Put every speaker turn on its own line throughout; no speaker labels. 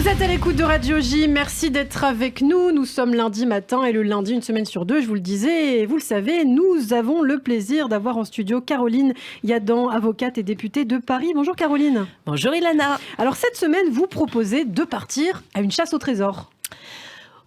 Vous êtes à l'écoute de Radio J, merci d'être avec nous. Nous sommes lundi matin et le lundi, une semaine sur deux, je vous le disais, et vous le savez, nous avons le plaisir d'avoir en studio Caroline Yadan, avocate et députée de Paris. Bonjour Caroline.
Bonjour Ilana.
Alors cette semaine, vous proposez de partir à une chasse au trésor.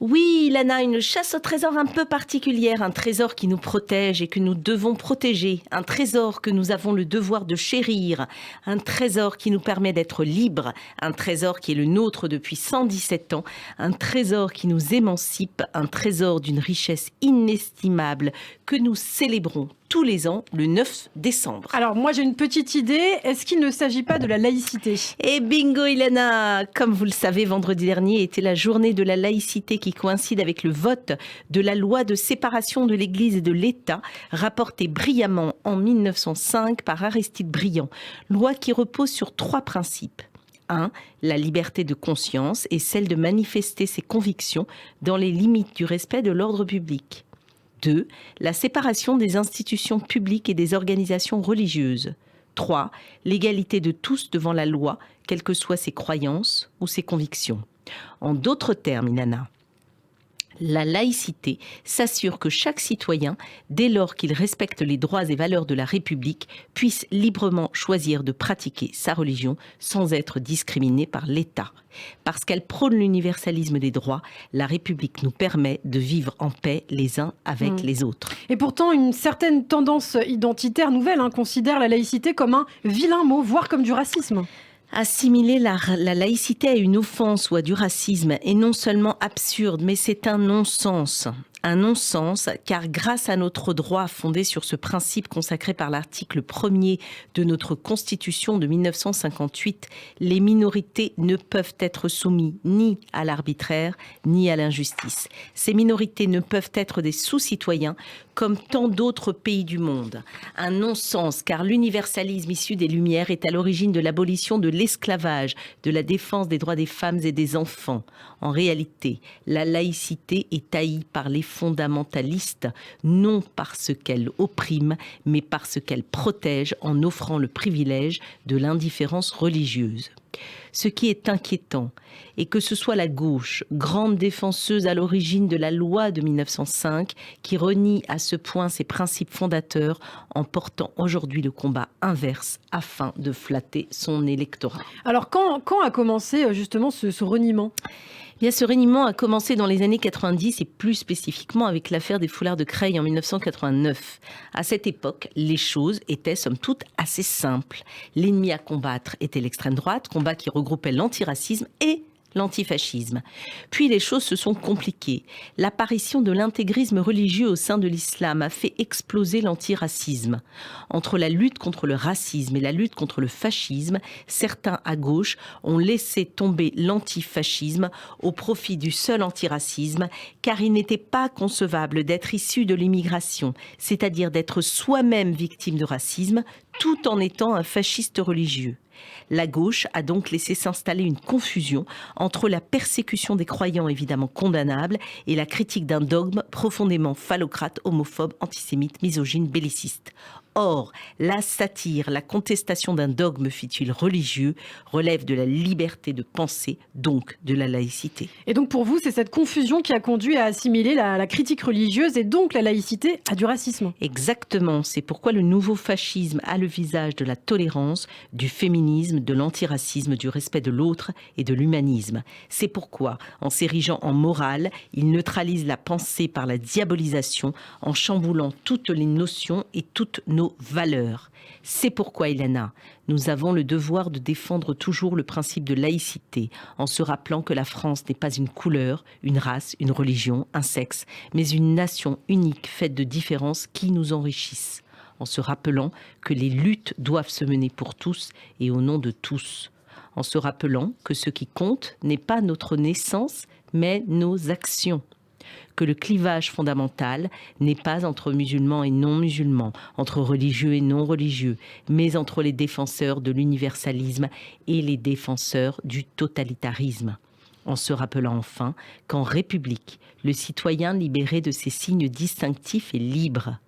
Oui, Ilana, une chasse au trésor un peu particulière, un trésor qui nous protège et que nous devons protéger, un trésor que nous avons le devoir de chérir, un trésor qui nous permet d'être libres, un trésor qui est le nôtre depuis 117 ans, un trésor qui nous émancipe, un trésor d'une richesse inestimable que nous célébrons tous les ans, le 9 décembre.
Alors moi j'ai une petite idée, est-ce qu'il ne s'agit pas de la laïcité ?
Et bingo Ilana, comme vous le savez, vendredi dernier était la journée de la laïcité qui coïncide avec le vote de la loi de séparation de l'Église et de l'État, rapportée brillamment en 1905 par Aristide Briand, loi qui repose sur 3 principes. 1. La liberté de conscience et celle de manifester ses convictions dans les limites du respect de l'ordre public. 2. La séparation des institutions publiques et des organisations religieuses. 3. L'égalité de tous devant la loi, quelles que soient ses croyances ou ses convictions. En d'autres termes, Ilana, la laïcité s'assure que chaque citoyen, dès lors qu'il respecte les droits et valeurs de la République, puisse librement choisir de pratiquer sa religion sans être discriminé par l'État. Parce qu'elle prône l'universalisme des droits, la République nous permet de vivre en paix les uns avec les autres.
Et pourtant, une certaine tendance identitaire nouvelle considère la laïcité comme un vilain mot, voire comme du racisme.
Assimiler la laïcité à une offense ou à du racisme est non seulement absurde, mais c'est un non-sens. Un non-sens, car grâce à notre droit fondé sur ce principe consacré par l'article 1er de notre Constitution de 1958, les minorités ne peuvent être soumises ni à l'arbitraire, ni à l'injustice. Ces minorités ne peuvent être des sous-citoyens comme tant d'autres pays du monde. Un non-sens, car l'universalisme issu des Lumières est à l'origine de l'abolition de l'esclavage, de la défense des droits des femmes et des enfants. En réalité, la laïcité est haïe par les fondamentalistes, non parce qu'elle opprime, mais parce qu'elle protège en offrant le privilège de l'indifférence religieuse. Ce qui est inquiétant est que ce soit la gauche, grande défenseuse à l'origine de la loi de 1905, qui renie à ce point ses principes fondateurs en portant aujourd'hui le combat inverse afin de flatter son électorat.
Alors quand a commencé justement ce reniement ?
Bien, ce reniement a commencé dans les années 90 et plus spécifiquement avec l'affaire des foulards de Creil en 1989. À cette époque, les choses étaient somme toute assez simples. L'ennemi à combattre était l'extrême droite, combat qui regroupait l'antiracisme et l'antifascisme. Puis les choses se sont compliquées. L'apparition de l'intégrisme religieux au sein de l'islam a fait exploser l'antiracisme. Entre la lutte contre le racisme et la lutte contre le fascisme, certains à gauche ont laissé tomber l'antifascisme au profit du seul antiracisme, car il n'était pas concevable d'être issu de l'immigration, c'est-à-dire d'être soi-même victime de racisme, tout en étant un fasciste religieux. La gauche a donc laissé s'installer une confusion entre la persécution des croyants évidemment condamnable et la critique d'un dogme profondément phallocrate, homophobe, antisémite, misogyne, belliciste. Or, la satire, la contestation d'un dogme fût-il religieux, relève de la liberté de penser, donc de la laïcité.
Et donc pour vous, c'est cette confusion qui a conduit à assimiler la critique religieuse et donc la laïcité à du racisme.
Exactement, c'est pourquoi le nouveau fascisme a le visage de la tolérance, du féminisme, de l'antiracisme, du respect de l'autre et de l'humanisme. C'est pourquoi, en s'érigeant en morale, il neutralise la pensée par la diabolisation, en chamboulant toutes les notions et toutes nos valeurs. C'est pourquoi, Ilana, nous avons le devoir de défendre toujours le principe de laïcité, en se rappelant que la France n'est pas une couleur, une race, une religion, un sexe, mais une nation unique faite de différences qui nous enrichissent, en se rappelant que les luttes doivent se mener pour tous et au nom de tous, en se rappelant que ce qui compte n'est pas notre naissance, mais nos actions. Que le clivage fondamental n'est pas entre musulmans et non-musulmans, entre religieux et non-religieux, mais entre les défenseurs de l'universalisme et les défenseurs du totalitarisme. En se rappelant enfin qu'en République, le citoyen libéré de ses signes distinctifs est libre.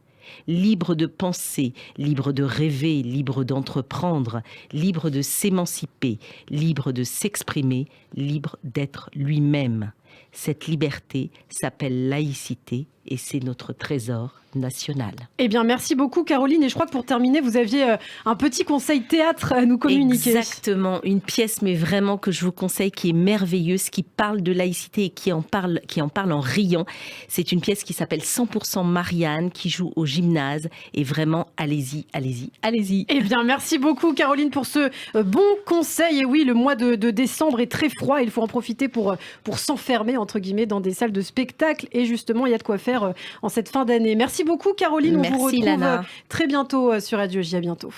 libre de penser, libre de rêver, libre d'entreprendre, libre de s'émanciper, libre de s'exprimer, libre d'être lui-même. Cette liberté s'appelle laïcité et c'est notre trésor national.
Eh bien, merci beaucoup Caroline. Et je crois que pour terminer, vous aviez un petit conseil théâtre à nous communiquer.
Exactement, une pièce, mais vraiment que je vous conseille, qui est merveilleuse, qui parle de laïcité et qui en parle en riant. C'est une pièce qui s'appelle 100% Marianne, qui joue au gymnase. Et vraiment, allez-y, allez-y, allez-y.
Eh bien, merci beaucoup Caroline pour ce bon conseil. Et oui, le mois de décembre est très froid. Il faut en profiter pour s'enfermer, entre guillemets, dans des salles de spectacle. Et justement, il y a de quoi faire en cette fin d'année. Merci beaucoup Caroline. On vous retrouve très bientôt sur Radio J. À bientôt.